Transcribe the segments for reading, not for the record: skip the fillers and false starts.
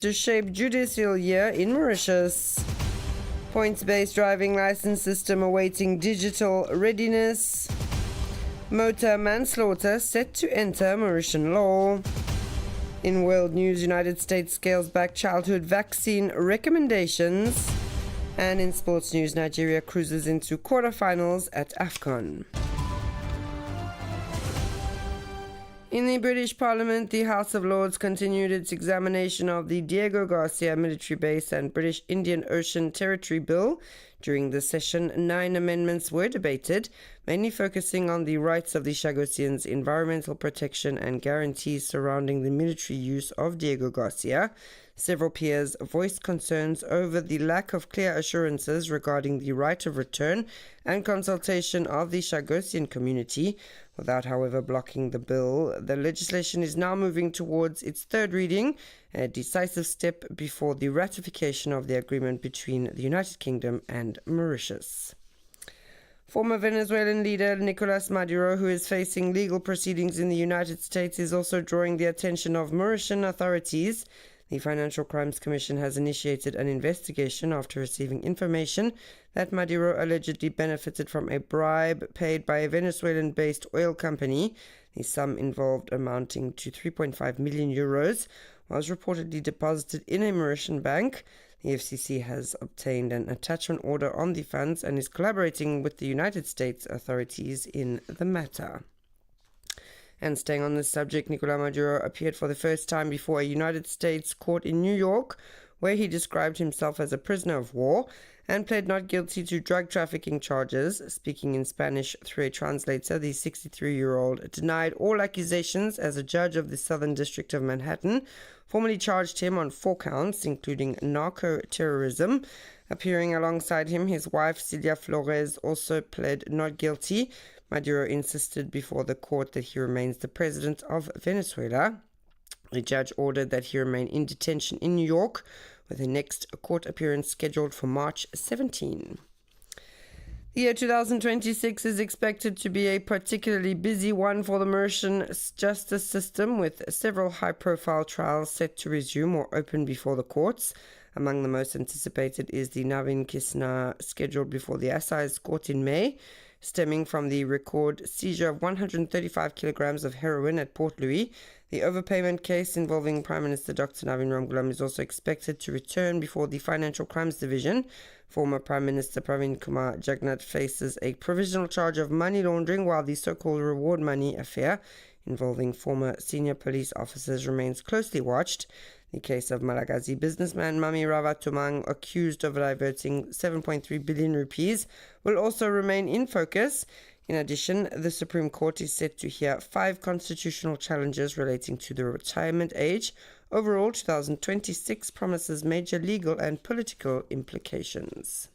to shape judicial year in Mauritius. Points-based driving license system awaiting digital readiness. Motor manslaughter set to enter Mauritian law. In world news, United States scales back childhood vaccine recommendations. And in sports news, Nigeria cruises into quarterfinals at AFCON. In the British Parliament, the House of Lords continued its examination of the Diego Garcia military base and British Indian Ocean Territory Bill. During the session, 9 amendments were debated, mainly focusing on the rights of the Chagosians, environmental protection and guarantees surrounding the military use of Diego Garcia. Several peers voiced concerns over the lack of clear assurances regarding the right of return and consultation of the Chagosian community. Without, however, blocking the bill, the legislation is now moving towards its third reading, a decisive step before the ratification of the agreement between the United Kingdom and Mauritius. Former Venezuelan leader Nicolas Maduro, who is facing legal proceedings in the United States, is also drawing the attention of Mauritian authorities. The Financial Crimes Commission has initiated an investigation after receiving information that Maduro allegedly benefited from a bribe paid by a Venezuelan-based oil company. The sum involved, amounting to 3.5 million euros, was reportedly deposited in a Mauritian bank. The FCC has obtained an attachment order on the funds and is collaborating with the United States authorities in the matter. And staying on this subject, Nicolas Maduro appeared for the first time before a United States court in New York, where he described himself as a prisoner of war and pled not guilty to drug trafficking charges. Speaking in Spanish through a translator, the 63-year-old denied all accusations as a judge of the Southern District of Manhattan formally charged him on 4 counts, including narco-terrorism. Appearing alongside him, his wife, Celia Flores, also pled not guilty. Maduro insisted before the court that he remains the president of Venezuela. The judge ordered that he remain in detention in New York, with the next court appearance scheduled for March 17. The year 2026 is expected to be a particularly busy one for the Mauritian justice system, with several high-profile trials set to resume or open before the courts. Among the most anticipated is the Navin Kisna, scheduled before the Assize Court in May, stemming from the record seizure of 135 kilograms of heroin at Port Louis. The overpayment case involving Prime Minister Dr. Navin Ramgoolam is also expected to return before the Financial Crimes Division. Former Prime Minister Pravin Kumar Jagnat faces a provisional charge of money laundering, while the so-called reward money affair involving former senior police officers remains closely watched. The case of Malagasy businessman Mami Rava Tumang, accused of diverting 7.3 billion rupees, will also remain in focus. In addition, the Supreme Court is set to hear 5 constitutional challenges relating to the retirement age. Overall, 2026 promises major legal and political implications.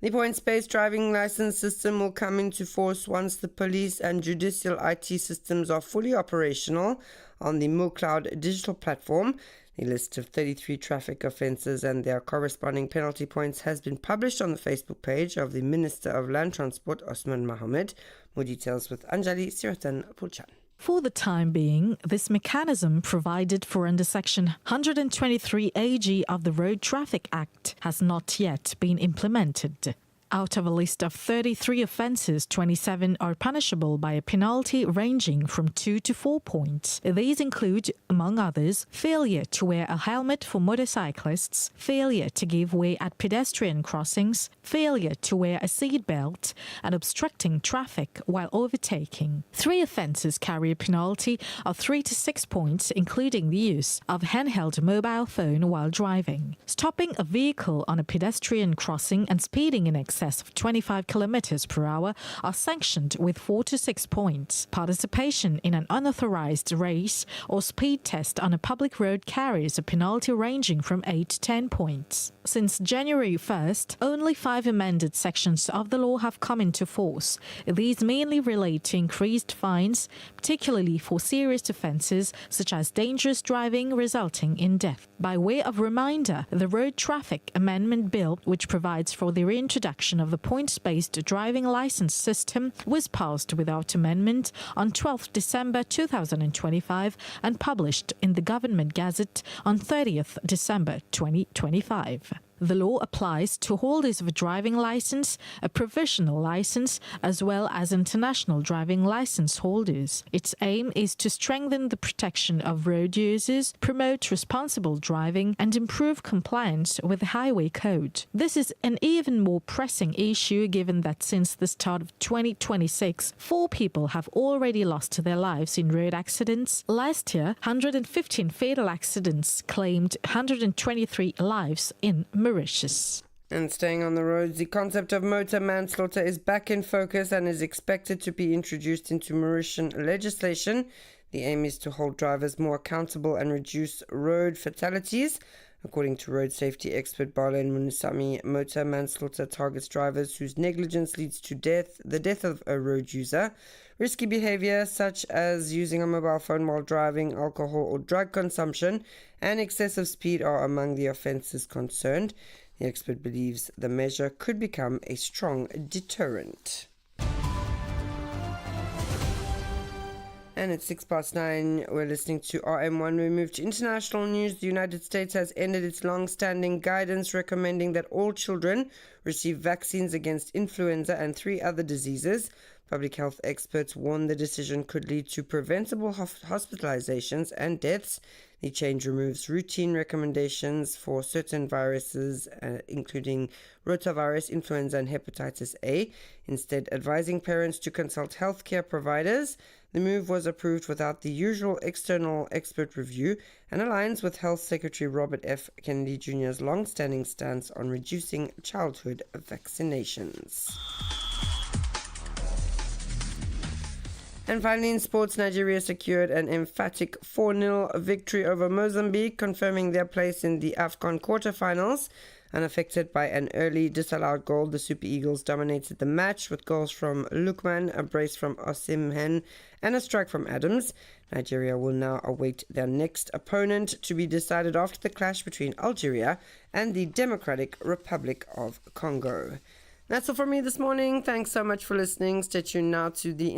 The points-based driving license system will come into force once the police and judicial IT systems are fully operational on the MoCloud digital platform. The list of 33 traffic offences and their corresponding penalty points has been published on the Facebook page of the Minister of Land Transport, Osman Mohamed. More details with Anjali Siratan Pulchan. For the time being, this mechanism provided for under Section 123 AG of the Road Traffic Act has not yet been implemented. Out of a list of 33 offences, 27 are punishable by a penalty ranging from 2 to 4 points. These include, among others, failure to wear a helmet for motorcyclists, failure to give way at pedestrian crossings, failure to wear a seatbelt, and obstructing traffic while overtaking. 3 offences carry a penalty of 3 to 6 points, including the use of handheld mobile phone while driving, stopping a vehicle on a pedestrian crossing, and speeding in excess of 25 km per hour are sanctioned with 4 to 6 points. Participation in an unauthorized race or speed test on a public road carries a penalty ranging from 8 to 10 points. Since January 1st, only 5 amended sections of the law have come into force. These mainly relate to increased fines, particularly for serious offences such as dangerous driving resulting in death. By way of reminder, the Road Traffic Amendment Bill, which provides for the reintroduction of the points-based driving licence system, was passed without amendment on 12 December 2025 and published in the Government Gazette on 30th December 2025. The law applies to holders of a driving licence, a provisional licence, as well as international driving licence holders. Its aim is to strengthen the protection of road users, promote responsible driving, and improve compliance with the Highway Code. This is an even more pressing issue given that since the start of 2026, 4 people have already lost their lives in road accidents. Last year, 115 fatal accidents claimed 123 lives in Mauritius. And staying on the roads, the concept of motor manslaughter is back in focus and is expected to be introduced into Mauritian legislation. The aim is to hold drivers more accountable and reduce road fatalities. According to road safety expert Barlen Munusami, motor manslaughter targets drivers whose negligence leads to the death of a road user. Risky behavior such as using a mobile phone while driving, alcohol or drug consumption, and excessive speed are among the offences concerned. The expert believes the measure could become a strong deterrent. And it's 9:06. We're listening to Rm1. We move to international news. The United States has ended its long-standing guidance recommending that all children receive vaccines against influenza and 3 other diseases. Public health experts warn the decision could lead to preventable hospitalizations and deaths. The change removes routine recommendations for certain viruses, including rotavirus, influenza, and hepatitis A, instead advising parents to consult healthcare providers. The move was approved without the usual external expert review and aligns with Health Secretary Robert F. Kennedy Jr.'s long-standing stance on reducing childhood vaccinations. And finally, in sports, Nigeria secured an emphatic 4-0 victory over Mozambique, confirming their place in the AFCON quarterfinals. Unaffected by an early disallowed goal, the Super Eagles dominated the match with goals from Lukman, a brace from Osimhen, and a strike from Adams. Nigeria will now await their next opponent to be decided after the clash between Algeria and the Democratic Republic of Congo. That's all from me this morning. Thanks so much for listening. Stay tuned now to the